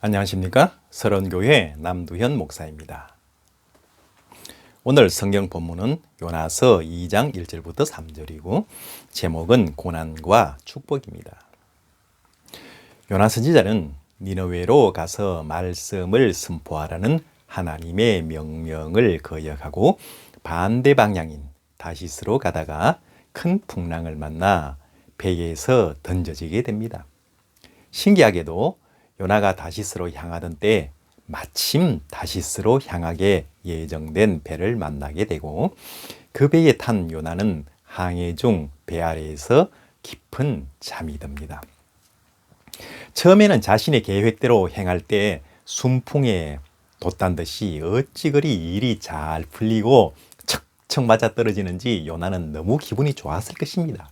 안녕하십니까? 서론교회 남두현 목사입니다. 오늘 성경 본문은 요나서 2장 1절부터 3절이고 제목은 고난과 축복입니다. 요나 선지자는 니느웨로 가서 말씀을 선포하라는 하나님의 명령을 거역하고 반대 방향인 다시스로 가다가 큰 풍랑을 만나 배에서 던져지게 됩니다. 신기하게도 요나가 다시스로 향하던 때 마침 다시스로 향하게 예정된 배를 만나게 되고 그 배에 탄 요나는 항해 중 배 아래에서 깊은 잠이 듭니다. 처음에는 자신의 계획대로 행할 때 순풍에 돛단 듯이 어찌 그리 일이 잘 풀리고 척척 맞아 떨어지는지 요나는 너무 기분이 좋았을 것입니다.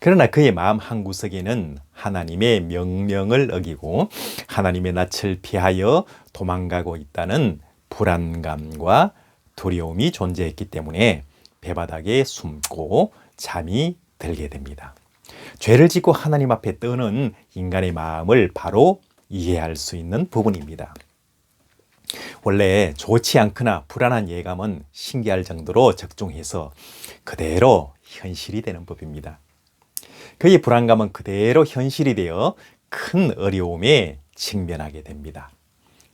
그러나 그의 마음 한구석에는 하나님의 명령을 어기고 하나님의 낯을 피하여 도망가고 있다는 불안감과 두려움이 존재했기 때문에 배바닥에 숨고 잠이 들게 됩니다. 죄를 짓고 하나님 앞에 떠는 인간의 마음을 바로 이해할 수 있는 부분입니다. 원래 좋지 않거나 불안한 예감은 신기할 정도로 적중해서 그대로 현실이 되는 법입니다. 그의 불안감은 그대로 현실이 되어 큰 어려움에 직면하게 됩니다.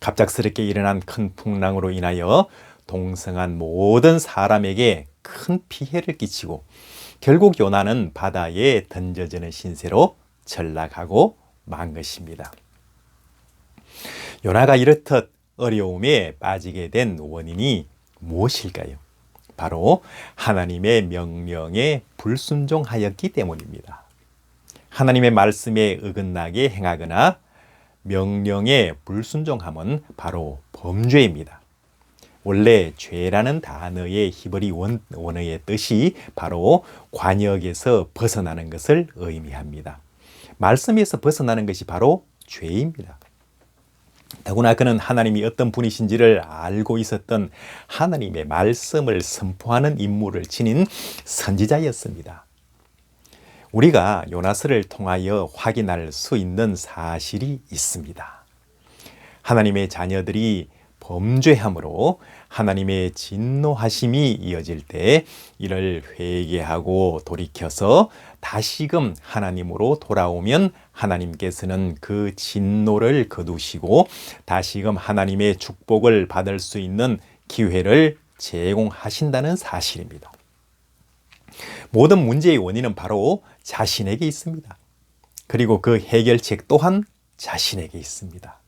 갑작스럽게 일어난 큰 풍랑으로 인하여 동성한 모든 사람에게 큰 피해를 끼치고 결국 요나는 바다에 던져지는 신세로 전락하고 만 것입니다. 요나가 이렇듯 어려움에 빠지게 된 원인이 무엇일까요? 바로 하나님의 명령에 불순종하였기 때문입니다. 하나님의 말씀에 어긋나게 행하거나 명령에 불순종함은 바로 범죄입니다. 원래 죄라는 단어의 히브리 원어의 뜻이 바로 관역에서 벗어나는 것을 의미합니다. 말씀에서 벗어나는 것이 바로 죄입니다. 더구나 그는 하나님이 어떤 분이신지를 알고 있었던 하나님의 말씀을 선포하는 임무를 지닌 선지자였습니다. 우리가 요나서를 통하여 확인할 수 있는 사실이 있습니다. 하나님의 자녀들이 범죄함으로 하나님의 진노하심이 이어질 때 이를 회개하고 돌이켜서 다시금 하나님으로 돌아오면 하나님께서는 그 진노를 거두시고 다시금 하나님의 축복을 받을 수 있는 기회를 제공하신다는 사실입니다. 모든 문제의 원인은 바로 자신에게 있습니다. 그리고 그 해결책 또한 자신에게 있습니다.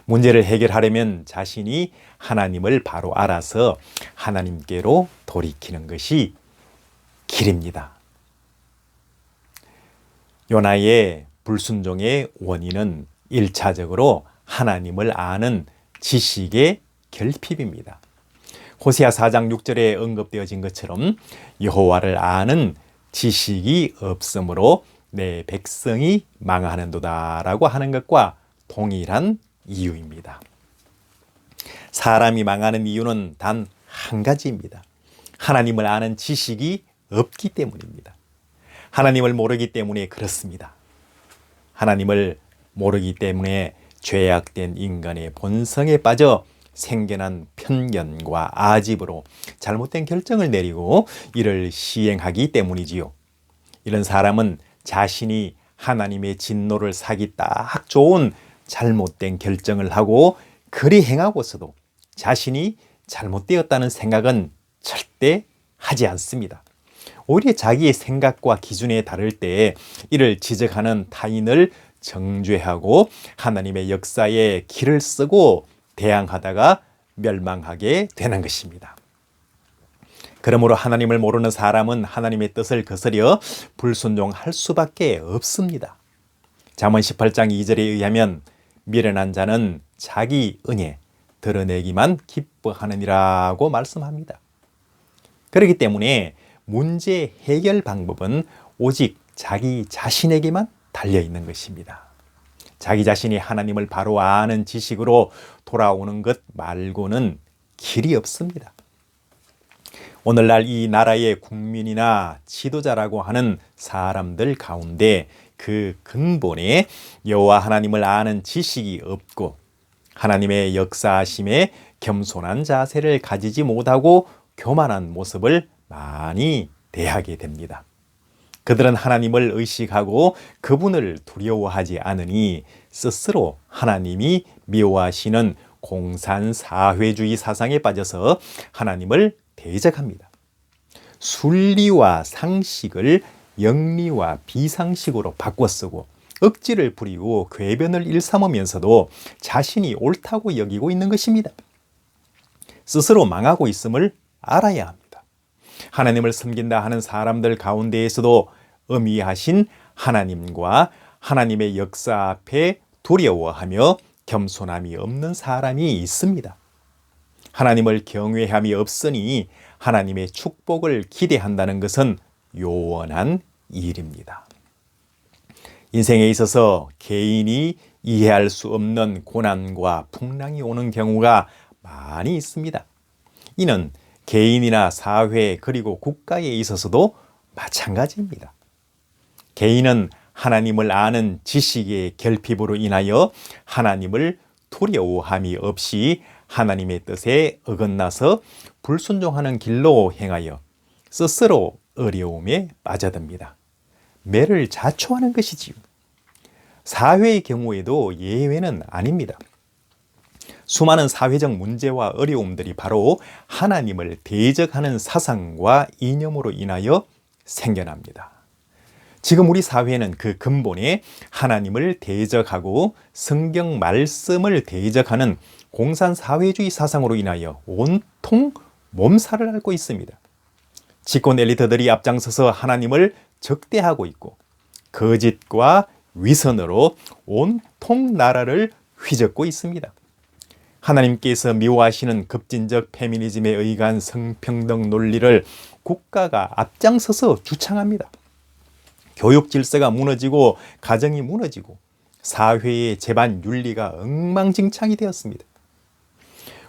문제를 해결하려면 자신이 하나님을 바로 알아서 하나님께로 돌이키는 것이 길입니다. 요나의 불순종의 원인은 1차적으로 하나님을 아는 지식의 결핍입니다. 호세아 4장 6절에 언급되어진 것처럼 여호와를 아는 지식이 없으므로 내 백성이 망하는도다라고 하는 것과 동일한 이유입니다. 사람이 망하는 이유는 단 한 가지입니다. 하나님을 아는 지식이 없기 때문입니다. 하나님을 모르기 때문에 그렇습니다. 하나님을 모르기 때문에 죄악된 인간의 본성에 빠져 생겨난 편견과 아집으로 잘못된 결정을 내리고 이를 시행하기 때문이지요. 이런 사람은 자신이 하나님의 진노를 사기 딱 좋은 잘못된 결정을 하고 그리 행하고서도 자신이 잘못되었다는 생각은 절대 하지 않습니다. 오히려 자기의 생각과 기준에 다를 때 이를 지적하는 타인을 정죄하고 하나님의 역사에 길을 쓰고 대항하다가 멸망하게 되는 것입니다. 그러므로 하나님을 모르는 사람은 하나님의 뜻을 거스려 불순종할 수밖에 없습니다. 잠언 18장 2절에 의하면 미련한 자는 자기 은혜 드러내기만 기뻐하느니라고 말씀합니다. 그렇기 때문에 문제 해결 방법은 오직 자기 자신에게만 달려 있는 것입니다. 자기 자신이 하나님을 바로 아는 지식으로 돌아오는 것 말고는 길이 없습니다. 오늘날 이 나라의 국민이나 지도자라고 하는 사람들 가운데 그 근본에 여호와 하나님을 아는 지식이 없고 하나님의 역사하심에 겸손한 자세를 가지지 못하고 교만한 모습을 많이 대하게 됩니다. 그들은 하나님을 의식하고 그분을 두려워하지 않으니 스스로 하나님이 미워하시는 공산사회주의 사상에 빠져서 하나님을 대적합니다. 순리와 상식을 영리와 비상식으로 바꿔 쓰고 억지를 부리고 궤변을 일삼으면서도 자신이 옳다고 여기고 있는 것입니다. 스스로 망하고 있음을 알아야 합니다. 하나님을 섬긴다 하는 사람들 가운데에서도 엄위하신 하나님과 하나님의 역사 앞에 두려워하며 겸손함이 없는 사람이 있습니다. 하나님을 경외함이 없으니 하나님의 축복을 기대한다는 것은 요원한 일입니다. 인생에 있어서 개인이 이해할 수 없는 고난과 풍랑이 오는 경우가 많이 있습니다. 이는 개인이나 사회 그리고 국가에 있어서도 마찬가지입니다. 개인은 하나님을 아는 지식의 결핍으로 인하여 하나님을 두려워함이 없이 하나님의 뜻에 어긋나서 불순종하는 길로 행하여 스스로 어려움에 빠져듭니다. 매를 자초하는 것이지요. 사회의 경우에도 예외는 아닙니다. 수많은 사회적 문제와 어려움들이 바로 하나님을 대적하는 사상과 이념으로 인하여 생겨납니다. 지금 우리 사회는 그 근본에 하나님을 대적하고 성경 말씀을 대적하는 공산사회주의 사상으로 인하여 온통 몸살을 앓고 있습니다. 집권 엘리트들이 앞장서서 하나님을 적대하고 있고 거짓과 위선으로 온통 나라를 휘젓고 있습니다. 하나님께서 미워하시는 급진적 페미니즘에 의한 성평등 논리를 국가가 앞장서서 주창합니다. 교육 질서가 무너지고 가정이 무너지고 사회의 제반 윤리가 엉망진창이 되었습니다.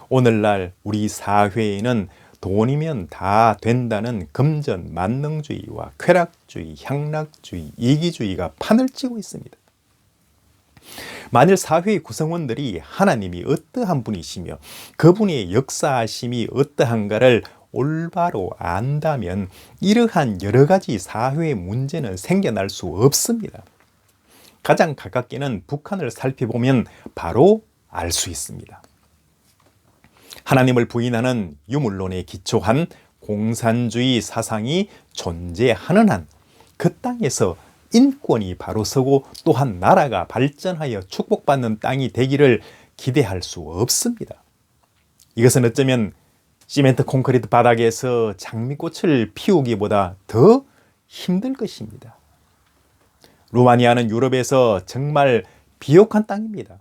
오늘날 우리 사회에는 돈이면 다 된다는 금전 만능주의와 쾌락주의, 향락주의, 이기주의가 판을 치고 있습니다. 만일 사회의 구성원들이 하나님이 어떠한 분이시며 그분의 역사하심이 어떠한가를 올바로 안다면 이러한 여러 가지 사회의 문제는 생겨날 수 없습니다. 가장 가깝게는 북한을 살펴보면 바로 알 수 있습니다. 하나님을 부인하는 유물론에 기초한 공산주의 사상이 존재하는 한 그 땅에서 인권이 바로 서고 또한 나라가 발전하여 축복받는 땅이 되기를 기대할 수 없습니다. 이것은 어쩌면 시멘트 콘크리트 바닥에서 장미꽃을 피우기보다 더 힘들 것입니다. 루마니아는 유럽에서 정말 비옥한 땅입니다.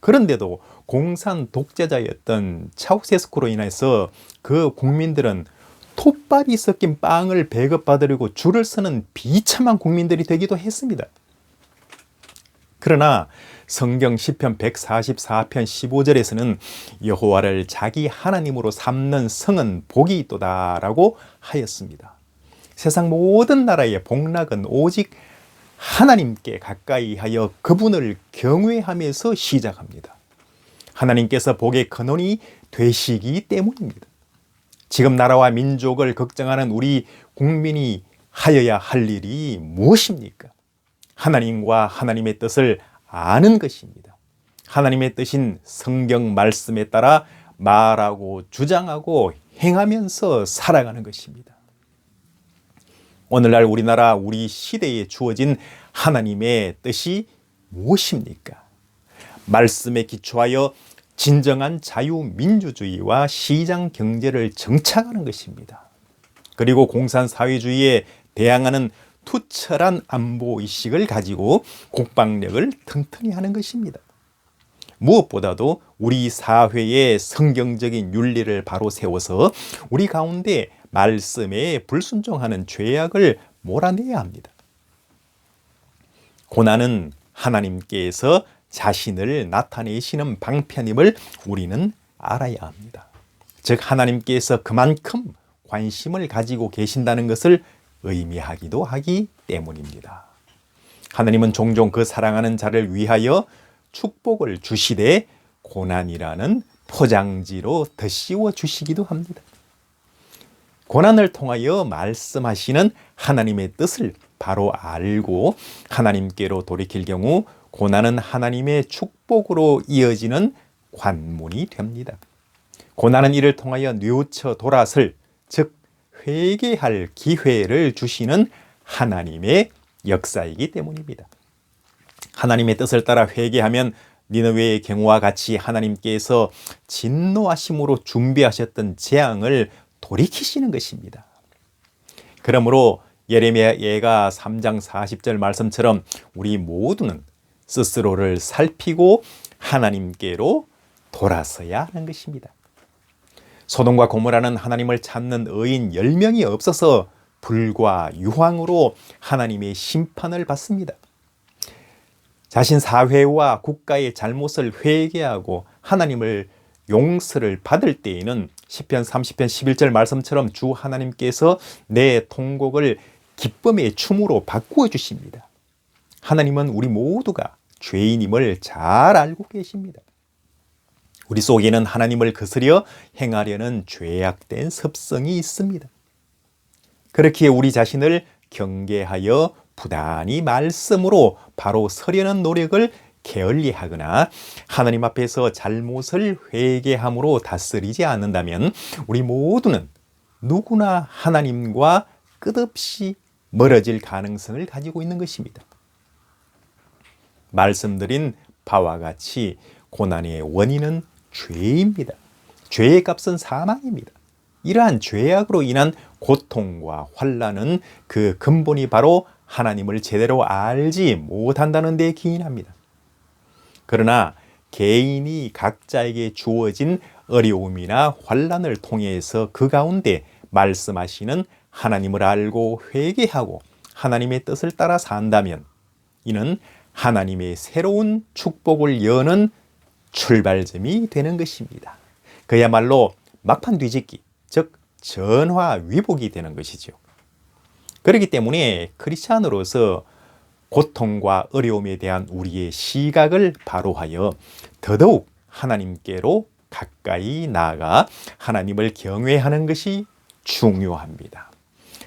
그런데도 공산 독재자였던 차우세스쿠로 인해서 그 국민들은 톱발이 섞인 빵을 배급받으려고 줄을 서는 비참한 국민들이 되기도 했습니다. 그러나 성경 시편 144편 15절에서는 여호와를 자기 하나님으로 삼는 성은 복이 있도다라고 하였습니다. 세상 모든 나라의 복락은 오직 하나님께 가까이 하여 그분을 경외하면서 시작합니다. 하나님께서 복의 근원이 되시기 때문입니다. 지금 나라와 민족을 걱정하는 우리 국민이 하여야 할 일이 무엇입니까? 하나님과 하나님의 뜻을 아는 것입니다. 하나님의 뜻인 성경 말씀에 따라 말하고 주장하고 행하면서 살아가는 것입니다. 오늘날 우리나라 우리 시대에 주어진 하나님의 뜻이 무엇입니까? 말씀에 기초하여 진정한 자유민주주의와 시장 경제를 정착하는 것입니다. 그리고 공산사회주의에 대항하는 투철한 안보의식을 가지고 국방력을 튼튼히 하는 것입니다. 무엇보다도 우리 사회의 성경적인 윤리를 바로 세워서 우리 가운데 말씀에 불순종하는 죄악을 몰아내야 합니다. 고난은 하나님께서 자신을 나타내시는 방편임을 우리는 알아야 합니다. 즉 하나님께서 그만큼 관심을 가지고 계신다는 것을 의미하기도 하기 때문입니다. 하나님은 종종 그 사랑하는 자를 위하여 축복을 주시되 고난이라는 포장지로 덧씌워 주시기도 합니다. 고난을 통하여 말씀하시는 하나님의 뜻을 바로 알고 하나님께로 돌이킬 경우 고난은 하나님의 축복으로 이어지는 관문이 됩니다. 고난은 이를 통하여 뉘우쳐 돌아설, 즉 회개할 기회를 주시는 하나님의 역사이기 때문입니다. 하나님의 뜻을 따라 회개하면 니느웨의 경우와 같이 하나님께서 진노하심으로 준비하셨던 재앙을 돌이키시는 것입니다. 그러므로 예레미야 예가 3장 40절 말씀처럼 우리 모두는 스스로를 살피고 하나님께로 돌아서야 하는 것입니다. 소돔과 고모라는 하나님을 찾는 의인 10명이 없어서 불과 유황으로 하나님의 심판을 받습니다. 자신 사회와 국가의 잘못을 회개하고 하나님을 용서를 받을 때에는 시편 30편 11절 말씀처럼 주 하나님께서 내 통곡을 기쁨의 춤으로 바꾸어 주십니다. 하나님은 우리 모두가 죄인임을 잘 알고 계십니다. 우리 속에는 하나님을 거스려 행하려는 죄악된 습성이 있습니다. 그렇기에 우리 자신을 경계하여 부단히 말씀으로 바로 서려는 노력을 게을리하거나 하나님 앞에서 잘못을 회개함으로 다스리지 않는다면 우리 모두는 누구나 하나님과 끝없이 멀어질 가능성을 가지고 있는 것입니다. 말씀드린 바와 같이 고난의 원인은 죄입니다. 죄의 값은 사망입니다. 이러한 죄악으로 인한 고통과 환난은 그 근본이 바로 하나님을 제대로 알지 못한다는 데 기인합니다. 그러나 개인이 각자에게 주어진 어려움이나 환난을 통해서 그 가운데 말씀하시는 하나님을 알고 회개하고 하나님의 뜻을 따라 산다면 이는 하나님의 새로운 축복을 여는 출발점이 되는 것입니다. 그야말로 막판 뒤집기, 즉 전화위복이 되는 것이죠. 그렇기 때문에 크리스찬으로서 고통과 어려움에 대한 우리의 시각을 바로하여 더더욱 하나님께로 가까이 나아가 하나님을 경외하는 것이 중요합니다.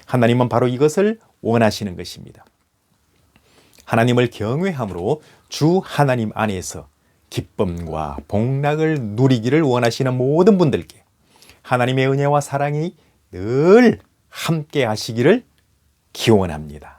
하나님은 바로 이것을 원하시는 것입니다. 하나님을 경외함으로 주 하나님 안에서 기쁨과 복락을 누리기를 원하시는 모든 분들께 하나님의 은혜와 사랑이 늘 함께 하시기를 기원합니다.